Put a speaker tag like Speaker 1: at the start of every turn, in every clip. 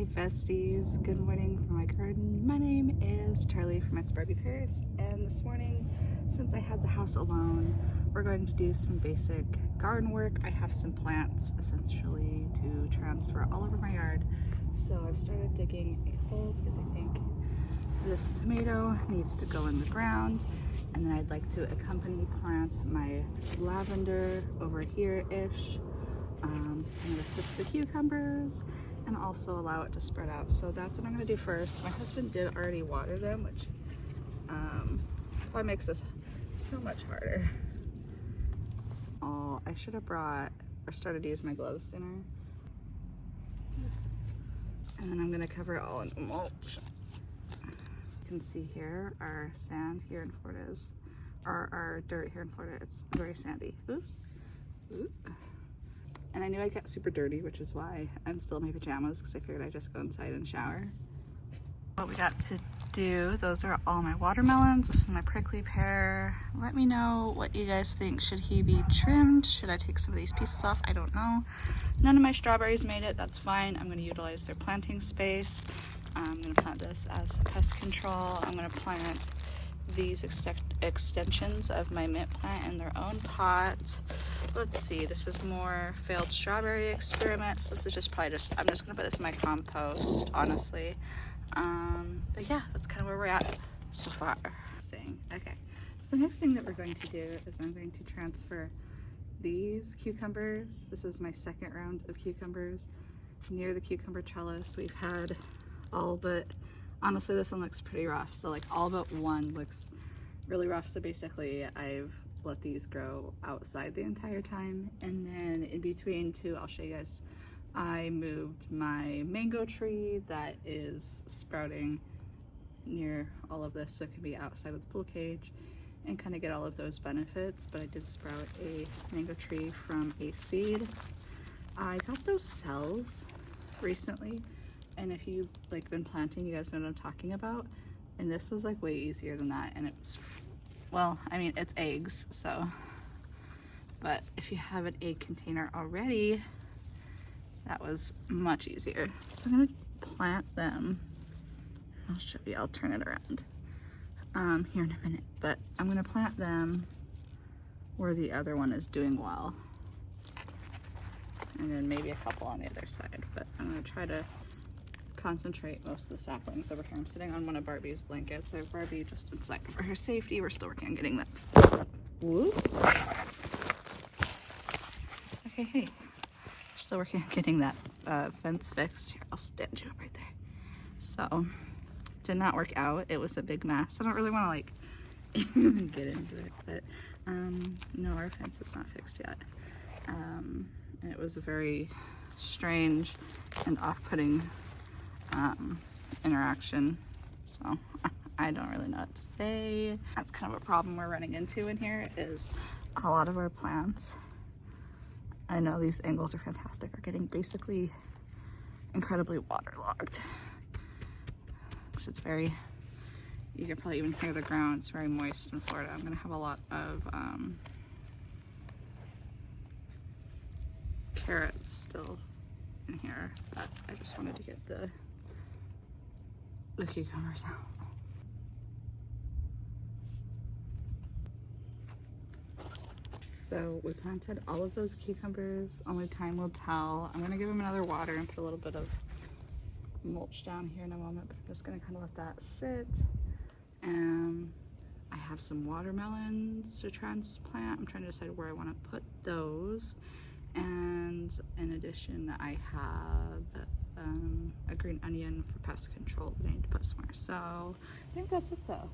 Speaker 1: Hi besties, good morning from my garden. My name is Charlie from It's Barbie Paris, and this morning, since I had the house alone, we're going to do some basic garden work. I have some plants essentially to transfer all over my yard, so I've started digging a hole because I think this tomato needs to go in the ground, and then I'd like to accompany plant my lavender over here-ish to kind of assist the cucumbers and also allow it to spread out. So that's what I'm going to do first. My husband did already water them, which probably makes this so much harder. Oh, I should have brought or started to use my gloves sooner. And then I'm going to cover it all in mulch. You can see here our sand here in Florida is, or our dirt here in Florida, it's very sandy. Oops. Oop. And I knew I'd get super dirty, which is why I'm still in my pajamas, because I figured I'd just go inside and shower. What we got to do, those are all my watermelons. This is my prickly pear. Let me know what you guys think. Should he be trimmed? Should I take some of these pieces off? I don't know. None of my strawberries made it, that's fine. I'm gonna utilize their planting space. I'm gonna plant this as pest control. I'm gonna plant these extensions of my mint plant in their own pot. Let's see, this is more failed strawberry experiments. This is just probably I'm just gonna put this in my compost, honestly. But yeah, that's kind of where we're at so far. Okay, so the next thing that we're going to do is I'm going to transfer these cucumbers. This is my second round of cucumbers near the cucumber trellis. We've had all but, honestly this one looks pretty rough, so like all but one looks really rough. So basically I've let these grow outside the entire time, and then in between two, I'll show you guys, I moved my mango tree that is sprouting near all of this so it can be outside of the pool cage and kind of get all of those benefits. But I did sprout a mango tree from a seed. I got those cells recently, and if you've like been planting, you guys know what I'm talking about. And this was like way easier than that, and it was, well, I mean, it's eggs, so, but if you have an egg container already, that was much easier. So I'm gonna plant them. I'll show you, I'll turn it around here in a minute, but I'm gonna plant them where the other one is doing well. And then maybe a couple on the other side, but I'm gonna try to concentrate most of the saplings over here. I'm sitting on one of Barbie's blankets. I have Barbie just inside for her safety. We're still working on getting that. Whoops. Okay, hey. We're still working on getting that fence fixed. Here, I'll stand you up right there. So, did not work out. It was a big mess. I don't really want to like even get into it, but no, our fence is not fixed yet. And it was a very strange and off-putting interaction, so I don't really know what to say. That's kind of a problem we're running into in here, is a lot of our plants, I know these angles are fantastic, are getting basically incredibly waterlogged. So it's very, you can probably even hear the ground, it's very moist in Florida. I'm gonna have a lot of carrots still in here, but I just wanted to get the cucumbers out. So we planted all of those cucumbers, only time will tell. I'm gonna give them another water and put a little bit of mulch down here in a moment, but I'm just gonna kind of let that sit. I have some watermelons to transplant. I'm trying to decide where I want to put those. And in addition, I have a green onion for pest control that I need to put somewhere. So I think that's it though.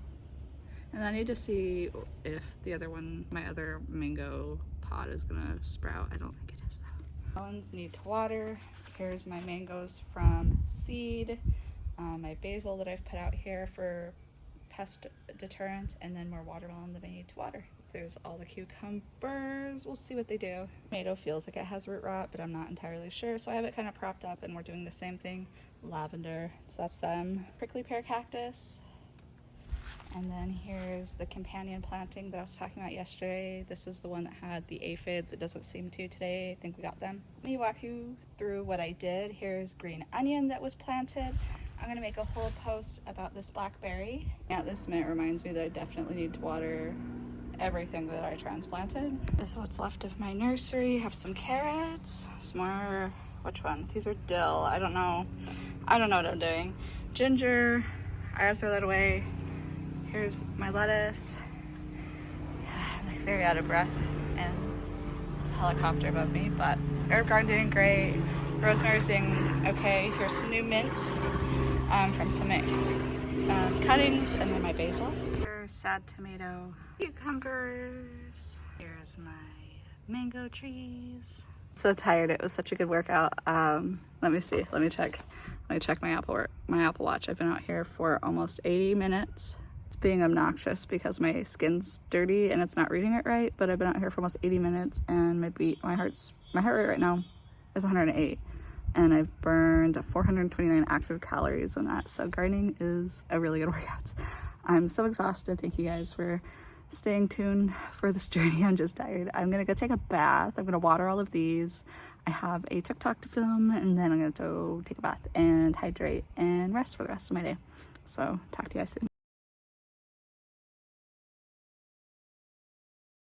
Speaker 1: And I need to see if the other one, my other mango pod, is gonna sprout. I don't think it is though. Melons need to water. Here's my mangoes from seed. My basil that I've put out here for pest deterrent, and then more watermelon that I need to water. There's all the cucumbers. We'll see what they do. Tomato feels like it has root rot, but I'm not entirely sure. So I have it kind of propped up, and we're doing the same thing. Lavender, so that's them. Prickly pear cactus. And then here's the companion planting that I was talking about yesterday. This is the one that had the aphids. It doesn't seem to today. I think we got them. Let me walk you through what I did. Here's green onion that was planted. I'm gonna make a whole post about this blackberry. At this minute, reminds me that I definitely need to water everything that I transplanted. This is what's left of my nursery. Have some carrots, some more, which one? These are dill. I don't know what I'm doing. Ginger, I gotta throw that away. Here's my lettuce. I'm like very out of breath and there's a helicopter above me, but herb garden doing great. Rosemary's doing okay. Here's some new mint from some cuttings, and then my basil. Here's sad tomato, cucumbers. Here's my mango trees. So tired. It was such a good workout. Let me see. Let me check my Apple Watch. I've been out here for almost 80 minutes. It's being obnoxious because my skin's dirty and it's not reading it right, but I've been out here for almost 80 minutes and my heart rate right now is 108. And I've burned 429 active calories in that. So gardening is a really good workout. I'm so exhausted. Thank you guys for staying tuned for this journey. I'm just tired. I'm gonna go take a bath. I'm gonna water all of these. I have a TikTok to film, and then I'm gonna go take a bath and hydrate and rest for the rest of my day. So talk to you guys soon.